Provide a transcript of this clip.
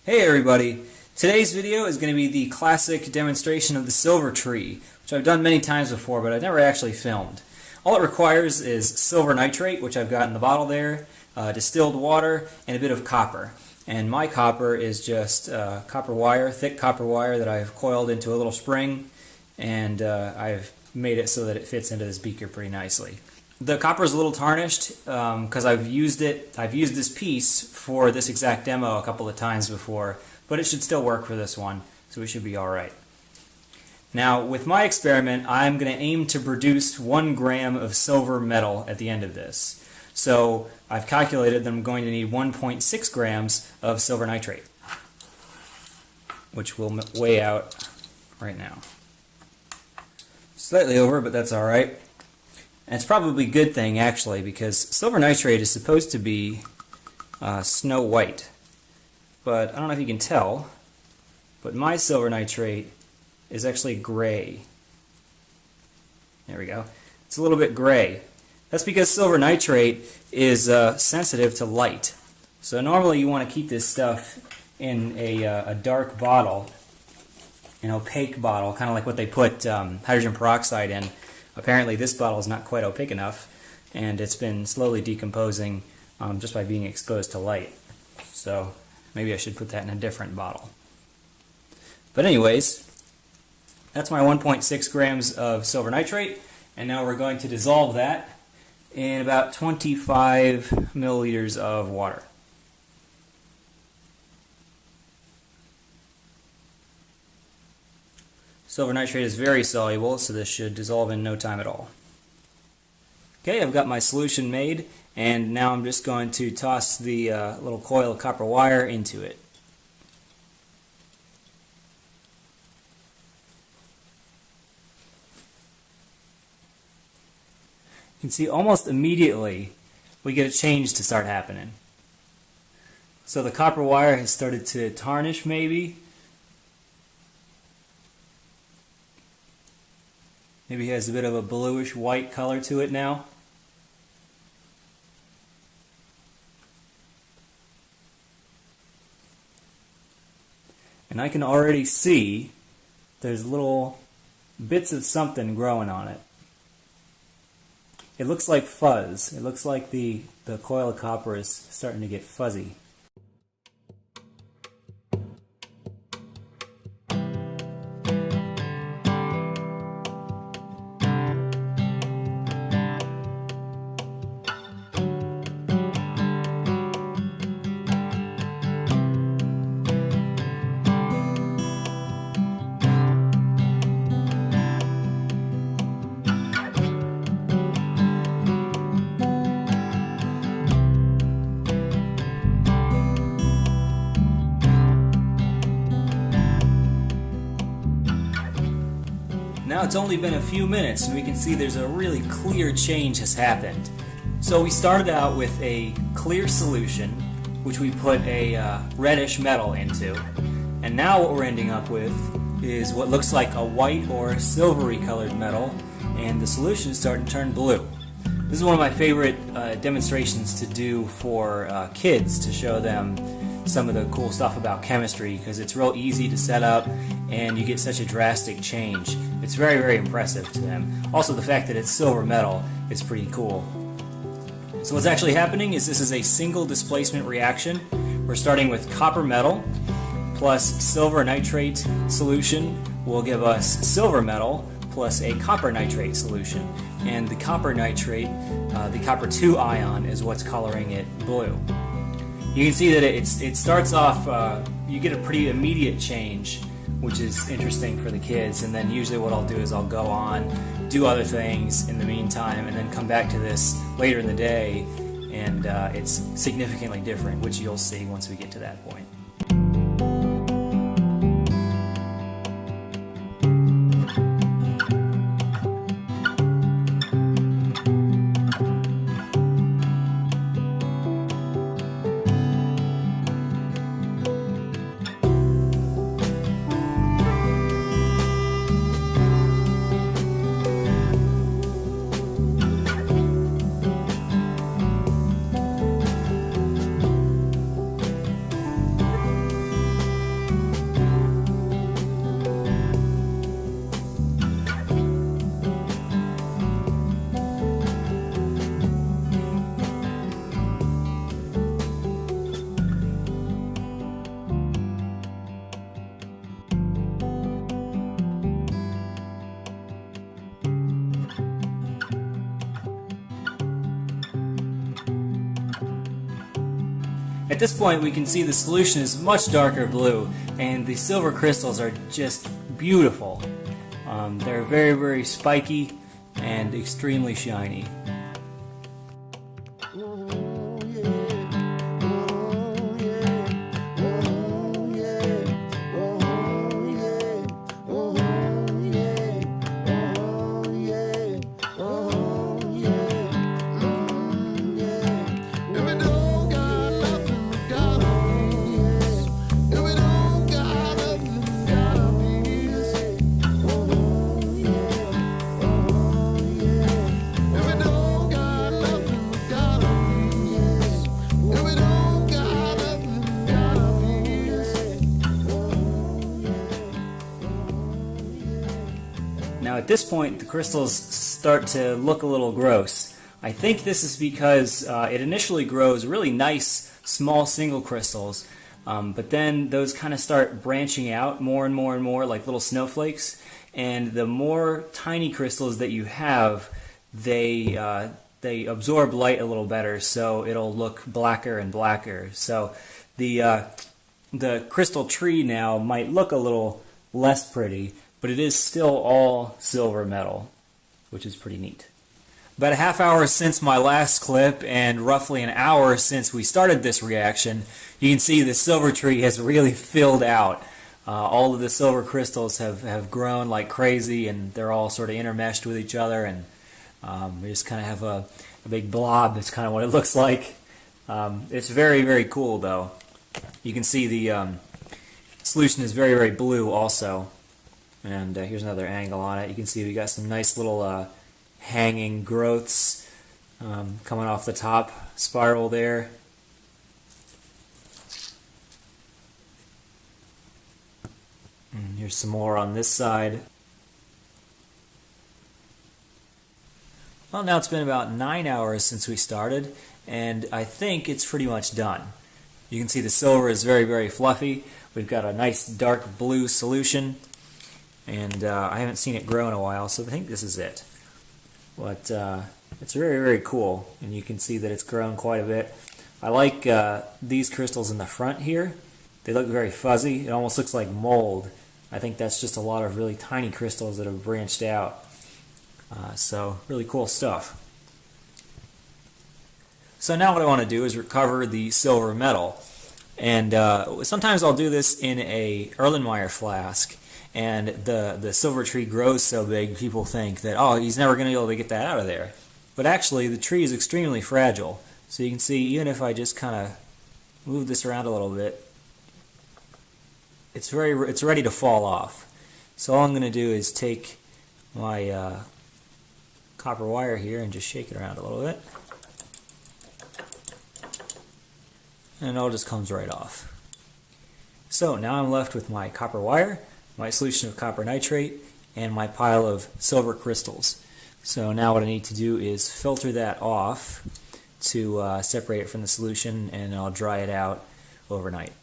Hey everybody! Today's video is going to be the classic demonstration of the silver tree, which I've done many times before, but I've never actually filmed. All it requires is silver nitrate, which I've got in the bottle there, distilled water, and a bit of copper. And my copper is just copper wire, thick copper wire that I've coiled into a little spring, and I've made it so that it fits into this beaker pretty nicely. The copper is a little tarnished because I've used this piece for this exact demo a couple of times before, but it should still work for this one, so we should be alright. Now, with my experiment, I'm going to aim to produce 1 gram of silver metal at the end of this. So I've calculated that I'm going to need 1.6 grams of silver nitrate, which will weigh out right now. Slightly over, but that's alright. And it's probably a good thing, actually, because silver nitrate is supposed to be snow white. But I don't know if you can tell, but my silver nitrate is actually gray. There we go. It's a little bit gray. That's because silver nitrate is sensitive to light. So normally you want to keep this stuff in a dark bottle, an opaque bottle, kind of like what they put hydrogen peroxide in. Apparently this bottle is not quite opaque enough, and it's been slowly decomposing just by being exposed to light. So maybe I should put that in a different bottle. But anyways, that's my 1.6 grams of silver nitrate, and now we're going to dissolve that in about 25 milliliters of water. Silver nitrate is very soluble, so this should dissolve in no time at all. Okay, I've got my solution made, and now I'm just going to toss the little coil of copper wire into it. You can see almost immediately we get a change to start happening. So the copper wire has started to tarnish maybe. Maybe it has a bit of a bluish white color to it now. And I can already see there's little bits of something growing on it. It looks like fuzz. It looks like the coil of copper is starting to get fuzzy. Now it's only been a few minutes and we can see there's a really clear change has happened. So we started out with a clear solution, which we put a reddish metal into. And now what we're ending up with is what looks like a white or silvery colored metal, and the solution is starting to turn blue. This is one of my favorite demonstrations to do for kids, to show them some of the cool stuff about chemistry, because it's real easy to set up and you get such a drastic change. It's very, very impressive to them. Also, the fact that it's silver metal is pretty cool. So what's actually happening is this is a single displacement reaction. We're starting with copper metal plus silver nitrate solution will give us silver metal plus a copper nitrate solution. And the copper nitrate, the copper 2 ion, is what's coloring it blue. You can see that it starts off, you get a pretty immediate change, which is interesting for the kids, and then usually what I'll do is I'll go on, do other things in the meantime, and then come back to this later in the day, and it's significantly different, which you'll see once we get to that point. At this point we can see the solution is much darker blue and the silver crystals are just beautiful. They're very, very spiky and extremely shiny. Now at this point the crystals start to look a little gross. I think this is because it initially grows really nice small single crystals, but then those kind of start branching out more and more and more like little snowflakes, and the more tiny crystals that you have, they absorb light a little better, so it'll look blacker and blacker. So the crystal tree now might look a little less pretty, but it is still all silver metal, which is pretty neat. About a half hour since my last clip and roughly an hour since we started this reaction, you can see the silver tree has really filled out. All of the silver crystals have grown like crazy, and they're all sort of intermeshed with each other, and we just kind of have a big blob. That's kind of what it looks like. It's very, very cool though. You can see the solution is very, very blue also. And here's another angle on it. You can see we got some nice little hanging growths coming off the top spiral there. And here's some more on this side. Well, now it's been about 9 hours since we started, and I think it's pretty much done. You can see the silver is very, very fluffy. We've got a nice dark blue solution. And I haven't seen it grow in a while, so I think this is it. But it's very, very cool, and you can see that it's grown quite a bit. I like these crystals in the front here. They look very fuzzy. It almost looks like mold. I think that's just a lot of really tiny crystals that have branched out. So really cool stuff. So now what I want to do is recover the silver metal. And sometimes I'll do this in a Erlenmeyer flask. And the silver tree grows so big, people think that, oh, he's never going to be able to get that out of there. But actually, the tree is extremely fragile. So you can see, even if I just kind of move this around a little bit, it's ready to fall off. So all I'm going to do is take my copper wire here and just shake it around a little bit. And it all just comes right off. So now I'm left with my copper wire, my solution of copper nitrate, and my pile of silver crystals. So now what I need to do is filter that off to separate it from the solution, and I'll dry it out overnight.